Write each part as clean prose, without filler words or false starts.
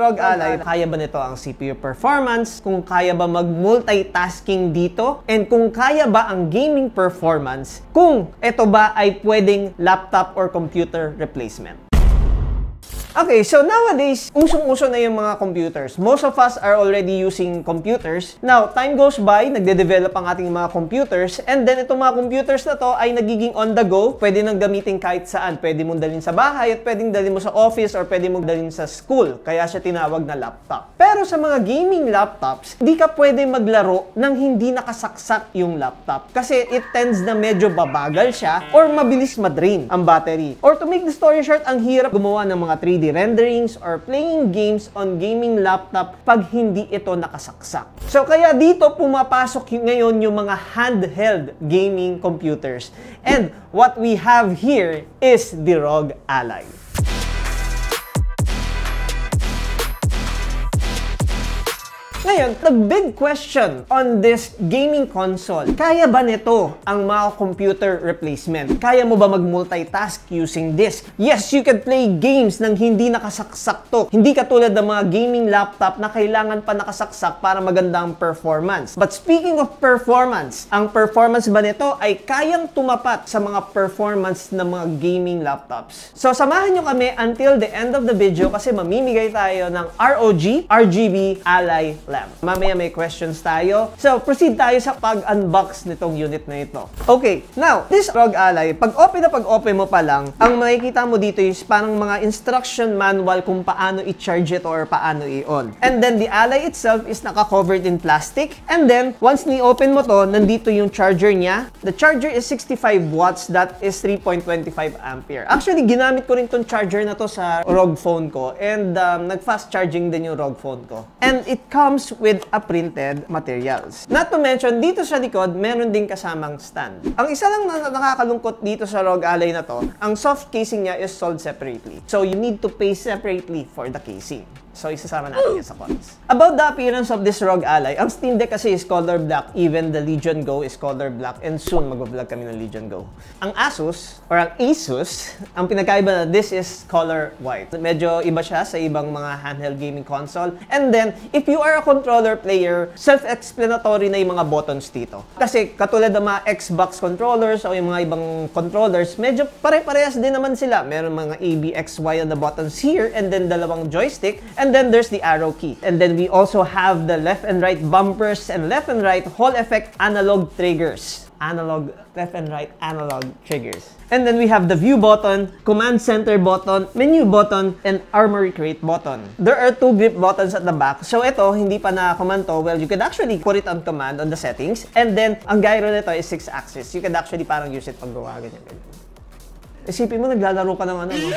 ROG Ally, kaya ba nito ang CPU performance? Kung kaya ba mag-multitasking dito? And kung kaya ba ang gaming performance? Kung ito ba ay pwedeng laptop or computer replacement? Okay, so nowadays, usong-uso na yung mga computers. Most of us are already using computers. Now, time goes by, nagde-develop ang ating mga computers, and then itong mga computers na to ay nagiging on the go. Pwede nang gamitin kahit saan. Pwede mong dalhin sa bahay, at pwedeng dalhin mo sa office, or pwede mong dalhin sa school. Kaya siya tinawag na laptop. Pero sa mga gaming laptops, hindi ka pwede maglaro nang hindi nakasaksak yung laptop. Kasi it tends na medyo babagal siya, or mabilis madrain ang battery. Or to make the story short, ang hirap gumawa ng mga 3D renderings or playing games on gaming laptop pag hindi ito nakasaksak. So kaya dito pumapasok ngayon yung mga handheld gaming computers. And what we have here is the ROG Ally. Ngayon, the big question on this gaming console, kaya ba nito ang mga computer replacement? Kaya mo ba mag-multitask using this? Yes, you can play games nang hindi nakasaksak to. Hindi katulad ng mga gaming laptop na kailangan pa nakasaksak para magandang performance. But speaking of performance, ang performance ba nito ay kayang tumapat sa mga performance ng mga gaming laptops? So, samahan nyo kami until the end of the video kasi mamimigay tayo ng ROG RGB Ally lamp. Mamaya may questions tayo. So, proceed tayo sa pag-unbox nitong unit na ito. Okay, now, this ROG Ally, pag-open mo pa lang, ang makikita mo dito is parang mga instruction manual kung paano i-charge ito or paano i-on. And then, the Ally itself is naka-covered in plastic. And then, once ni-open mo to, nandito yung charger niya. The charger is 65 watts. That is 3.25 ampere. Actually, ginamit ko rin tong charger na to sa ROG phone ko. And nag-fast charging din yung ROG phone ko. And it comes with a printed materials. Not to mention, dito sa likod, meron din kasamang stand. Ang isa lang na nakakalungkot dito sa ROG Ally na to, ang soft casing niya is sold separately. So, you need to pay separately for the casing. So, isasama natin yan sa cons. About the appearance of this ROG Ally, ang Steam Deck kasi is color black. Even the Legion Go is color black. And soon, mag-vlog kami ng Legion Go. Ang Asus, or ang Asus, ang pinagkaiba na this is color white. Medyo iba siya sa ibang mga handheld gaming console. And then, if you are a controller player, self-explanatory na yung mga buttons dito. Kasi, katulad ng mga Xbox controllers o yung mga ibang controllers, medyo pare-parehas din naman sila. Meron mga A, B, X, Y on the buttons here, and then dalawang joystick. And then there's the arrow key. And then we also have the left and right bumpers and left and right Hall effect analog triggers. Left and right analog triggers. And then we have the view button, command center button, menu button, and armory crate button. There are 2 grip buttons at the back. So ito, hindi pa na-command to. Well, you could actually put it on command on the settings. And then, ang gyro nito is 6-axis. You could actually parang use it pag gawa ganyan. Isipin mo, naglalaro ka ng ano, no?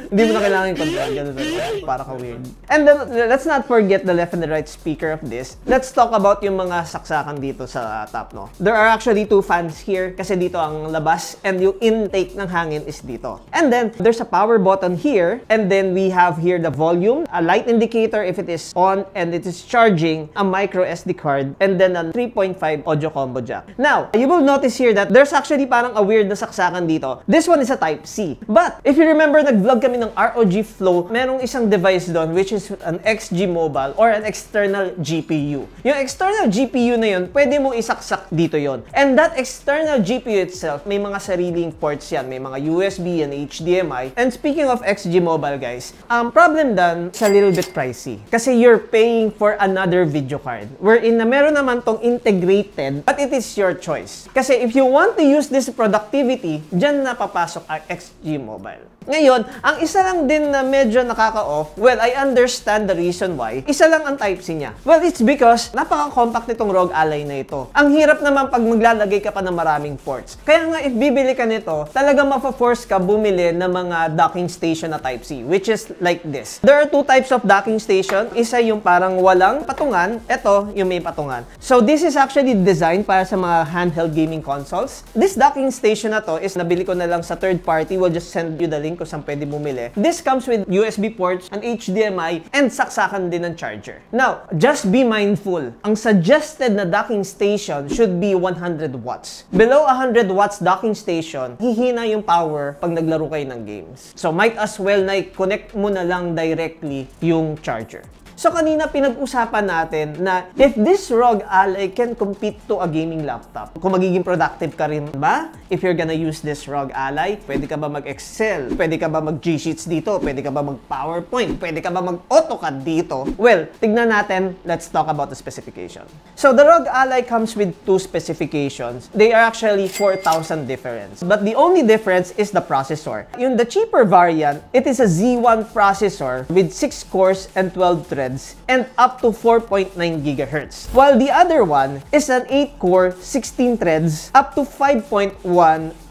Hindi mo na kailangan yung control. Ganun na, para ka weird. And then, let's not forget the left and the right speaker of this. Let's talk about yung mga saksakan dito sa top, no? There are actually 2 fans here kasi dito ang labas and yung intake ng hangin is dito. And then, there's a power button here. And then, we have here the volume, a light indicator if it is on and it is charging, a micro SD card, and then a 3.5 audio combo jack. Now, you will notice here that there's actually parang a weird na saksakan dito. This one is a Type-C. But, if you remember, nag-vlog kami ng ROG Flow, merong isang device doon which is an XG Mobile or an external GPU. Yung external GPU na yun, pwede mo isaksak dito yon. And that external GPU itself, may mga sariling ports yan. May mga USB and HDMI. And speaking of XG Mobile, guys, problem done, it's a little bit pricey. Kasi you're paying for another video card. Wherein na meron naman tong integrated, but it is your choice. Kasi if you want to use this productivity, dyan na papasok ang XG Mobile. Ngayon, ang isa lang din na medyo nakaka-off, well, I understand the reason why. Isa lang ang Type-C niya. Well, it's because napaka-compact nitong ROG Ally na ito. Ang hirap naman pag maglalagay ka pa ng maraming ports. Kaya nga, if bibili ka nito, talagang mafa-force ka bumili ng mga docking station na Type-C, which is like this. There are 2 types of docking station. Isa yung parang walang patungan. Ito, yung may patungan. So, this is actually designed para sa mga handheld gaming consoles. This docking station na to is nabili ko na lang sa third party. We'll just send you the link kung saan pwede bumili. This comes with USB ports, an HDMI, and saksakan din ng charger. Now, just be mindful. Ang suggested na docking station should be 100 watts. Below 100 watts docking station, hihina yung power pag naglaro kayo ng games. So, might as well na i-connect mo na lang directly yung charger. So kanina pinag-usapan natin na if this ROG Ally can compete to a gaming laptop, kung magiging productive ka rin ba? If you're gonna use this ROG Ally, pwede ka ba mag-Excel? Pwede ka ba mag-G-Sheets dito? Pwede ka ba mag-PowerPoint? Pwede ka ba mag-AutoCAD dito? Well, tignan natin. Let's talk about the specification. So the ROG Ally comes with two specifications. They are actually 4,000 difference. But the only difference is the processor. Yung the cheaper variant, it is a Z1 processor with 6 cores and 12 threads and up to 4.9 GHz. While the other one is an 8-core, 16 threads, up to 5.1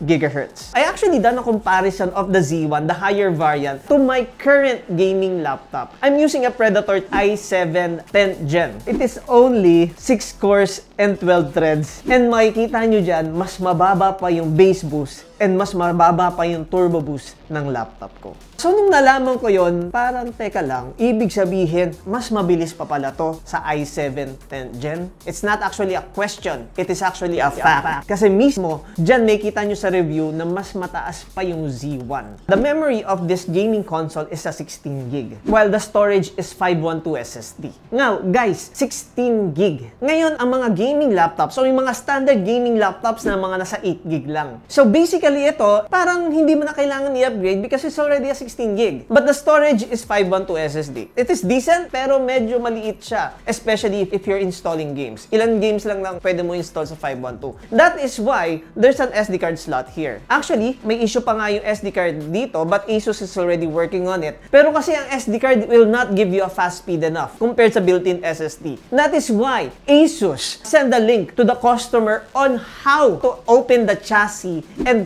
GHz. I actually done a comparison of the Z1, the higher variant, to my current gaming laptop. I'm using a Predator i7 10th Gen. It is only 6 cores and 12 threads. And makikita nyo dyan, mas mababa pa yung base boost and mas mababa pa yung turbo boost ng laptop ko. So, nung nalaman ko yon, parang teka lang, ibig sabihin, mas mabilis pa pala to sa i7 10th Gen. It's not actually a question, it is actually a fact. Kasi mismo, dyan may kita nyo sa review na mas mataas pa yung Z1. The memory of this gaming console is a 16 gig, while the storage is 512 SSD. Now, guys, 16 gig. Ngayon, ang mga gaming laptops, so yung mga standard gaming laptops na mga nasa 8 gig lang. So, basically ito, parang hindi mo na kailangan i-upgrade because it's already a 16 gig. But the storage is 512 SSD. It is decent, pero medyo maliit siya. Especially if you're installing games. Ilan games lang pwede mo install sa 512. That is why there's an SD card slot here. Actually, may issue pa nga yung SD card dito, but Asus is already working on it. Pero kasi ang SD card will not give you a fast speed enough compared sa built-in SSD. That is why Asus send a link to the customer on how to open the chassis and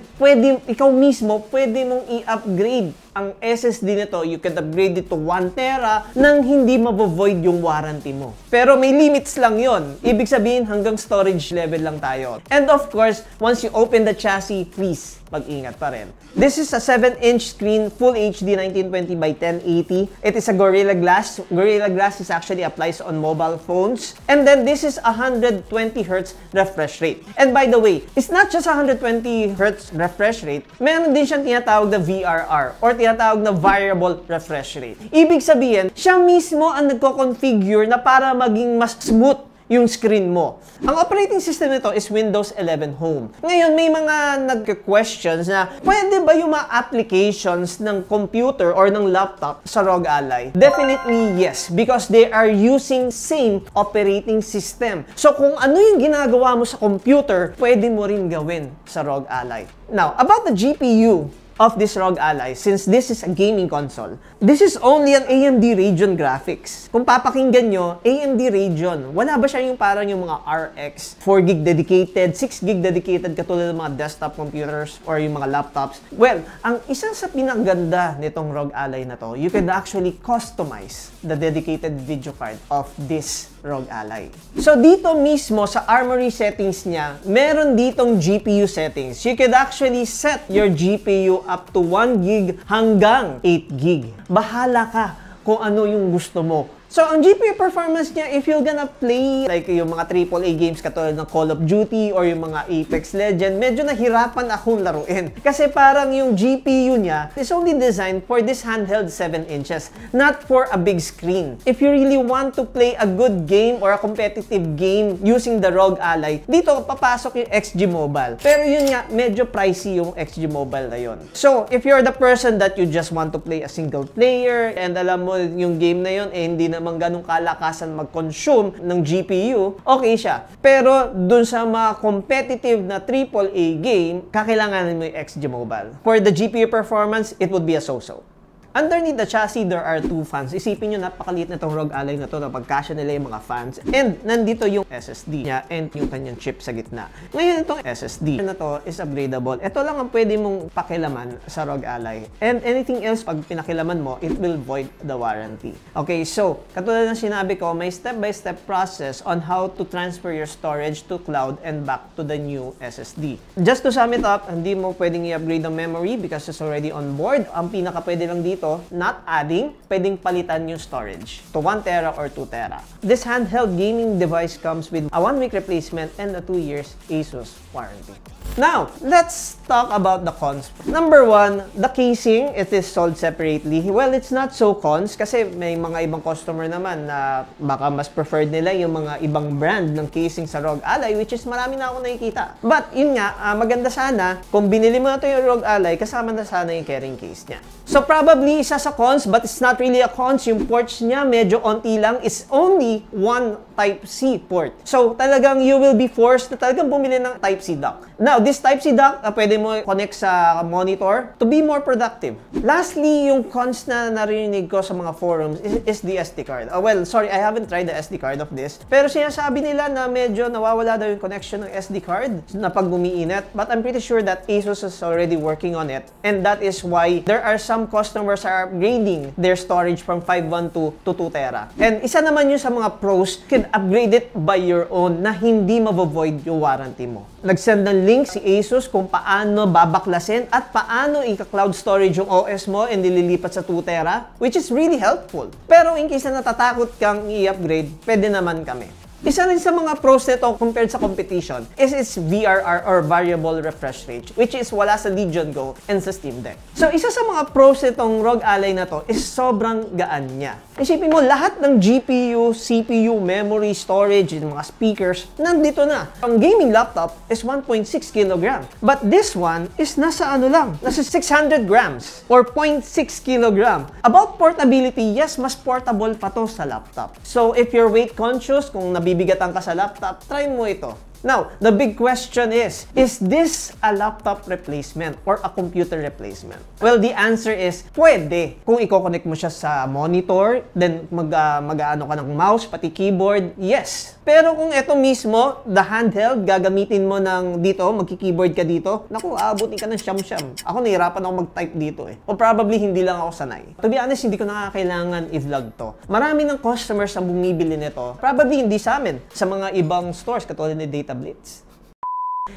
ikaw mismo, pwede mong i-upgrade ang SSD nito. You can upgrade it to 1 tera nang hindi mabo-void yung warranty mo. Pero may limits lang yon. Ibig sabihin hanggang storage level lang tayo. And of course, once you open the chassis, please, mag-ingat pa rin. This is a 7-inch screen, Full HD 1920 by 1080. It is a Gorilla Glass. Gorilla Glass is actually applies on mobile phones. And then this is 120 Hz refresh rate. And by the way, it's not just 120 Hz refresh rate. Meron din siyang tinatawag na VRR or tinatawag na variable refresh rate. Ibig sabihin, siya mismo ang nagko-configure na para maging mas smooth yung screen mo. Ang operating system nito is Windows 11 Home. Ngayon, may mga nagka-questions na pwede ba yung mga applications ng computer or ng laptop sa ROG Ally? Definitely yes, because they are using same operating system. So kung ano yung ginagawa mo sa computer, pwede mo rin gawin sa ROG Ally. Now, about the GPU of this ROG Ally, since this is a gaming console, this is only an AMD Radeon graphics. Kung papakinggan nyo, AMD Radeon, wala ba siya yung parang yung mga RX, 4 gig dedicated, 6 gig dedicated katulad ng mga desktop computers or yung mga laptops? Well, ang isa sa pinaganda nitong ROG Ally na to, you can actually customize the dedicated video card of this ROG Ally. So dito mismo sa Armory settings niya, meron ditong GPU settings. You could actually set your GPU up to 1 gig hanggang 8 gig. Bahala ka kung ano yung gusto mo. So, ang GPU performance niya, if you're gonna play like yung mga AAA games katulad ng Call of Duty or yung mga Apex Legends, medyo nahirapan akong laruin. Kasi parang yung GPU niya is only designed for this handheld 7 inches, not for a big screen. If you really want to play a good game or a competitive game using the ROG Ally, dito papasok yung XG Mobile. Pero yun nga, medyo pricey yung XG Mobile na yun. So, if you're the person that you just want to play a single player and alam mo yung game na yun, hindi namang ganong kalakasan mag-consume ng GPU, okay siya. Pero dun sa mga competitive na AAA game, kakailanganin mo yung XG Mobile. For the GPU performance, it would be a so-so. Underneath the chassis, there are two fans. Isipin nyo, napakaliit na itong ROG Ally na to na pagkasya nila yung mga fans. And nandito yung SSD niya and yung kanyang chip sa gitna. Ngayon itong SSD na to is upgradable. Ito lang ang pwede mong pakilaman sa ROG Ally. And anything else, pag pinakilaman mo, it will void the warranty. Okay, so, katulad ng sinabi ko, may step-by-step process on how to transfer your storage to cloud and back to the new SSD. Just to sum it up, hindi mo pwedeng i-upgrade ang memory because it's already on board. Ang pinaka pwede lang dito, not adding, pwedeng palitan yung storage to 1 tera or 2 tera. This handheld gaming device comes with a 1-week replacement and a 2 years ASUS warranty. Now, let's talk about the cons. Number 1, the casing, it is sold separately. Well, it's not so cons kasi may mga ibang customer naman na baka mas preferred nila yung mga ibang brand ng casing sa ROG Ally, which is marami na ako nakikita. But, yun nga, maganda sana kung binili mo na ito yung ROG Ally, kasama na sana yung carrying case niya. So, probably isa sa cons, but it's not really a cons. Yung ports niya, medyo onti lang. It's only one Type-C port. So, talagang you will be forced na talagang bumili ng Type-C dock. Now, this Type-C dock, pwede mo connect sa monitor to be more productive. Lastly, yung cons na narinig ko sa mga forums is the SD card. Well, sorry, I haven't tried the SD card of this. Pero sinasabi nila na medyo nawawala daw yung connection ng SD card na pag umiinit. But I'm pretty sure that ASUS is already working on it. And that is why there are some customers are upgrading their storage from 512 to 2 tera. And isa naman yun sa mga pros, you can upgrade it by your own na hindi mavo-void yung warranty mo. Nag-send ng link si ASUS kung paano babaklasin at paano i-cloud storage yung OS mo and nililipat sa 2 tera, which is really helpful. Pero in case na natatakot kang i-upgrade, pwede naman kami. Isa rin sa mga pros nito compared sa competition is its VRR or Variable Refresh Rate, which is wala sa Legion Go and sa Steam Deck. So, isa sa mga pros nitong ROG Ally na to is sobrang gaan niya. Isipin mo, lahat ng GPU, CPU, memory, storage, yung mga speakers, nandito na. Ang gaming laptop is 1.6 kg. But this one is nasa ano lang, nasa 600 grams or 0.6 kg. About portability, yes, mas portable pa to sa laptop. So, if you're weight conscious, kung nabibigatan ka sa laptop, try mo ito. Now, the big question is this a laptop replacement or a computer replacement? Well, the answer is, pwede. Kung i-connect mo siya sa monitor, then mag-ano ka ng mouse, pati keyboard, yes. Pero kung ito mismo, the handheld, gagamitin mo ng dito, magki-keyboard ka dito, naku, aabutin ka ng siyam-siyam. Ako, nahirapan ako mag-type dito eh. O probably, hindi lang ako sanay. To be honest, hindi ko nakakailangan i-vlog to. Marami ng customers ang bumibili nito. Probably hindi sa amin, sa mga ibang stores, katulad ni Data Blitz.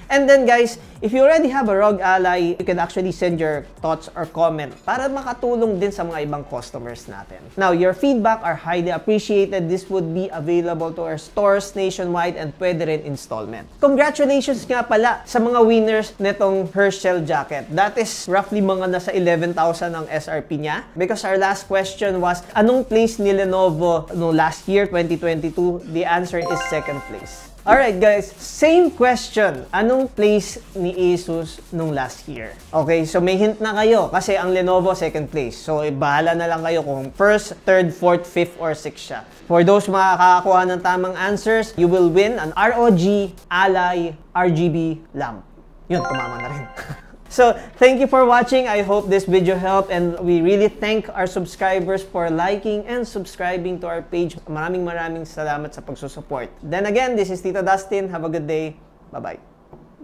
And then guys, if you already have a ROG Ally, you can actually send your thoughts or comment para makatulong din sa mga ibang customers natin. Now, your feedback are highly appreciated. This would be available to our stores nationwide and pwede rin installment. Congratulations nga pala sa mga winners netong Herschel jacket. That is roughly mga nasa 11,000 ang SRP niya. Because our last question was, anong place ni Lenovo no last year, 2022? The answer is second place. Alright guys, same question. Anong place ni ASUS nung last year? Okay, so may hint na kayo kasi ang Lenovo second place. So bahala na lang kayo kung first, third, fourth, fifth, or sixth siya. For those makakakuha ng tamang answers, you will win an ROG Ally RGB lamp. Yun, tumama na rin. So, thank you for watching. I hope this video helped and we really thank our subscribers for liking and subscribing to our page. Maraming salamat sa pagsusupport. Then again, this is Tito Dustin. Have a good day. Bye-bye.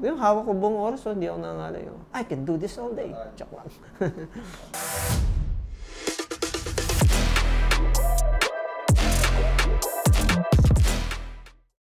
Yung hawak ko buong oras, so hindi ako nangalay. I can do this all day. Joke lang.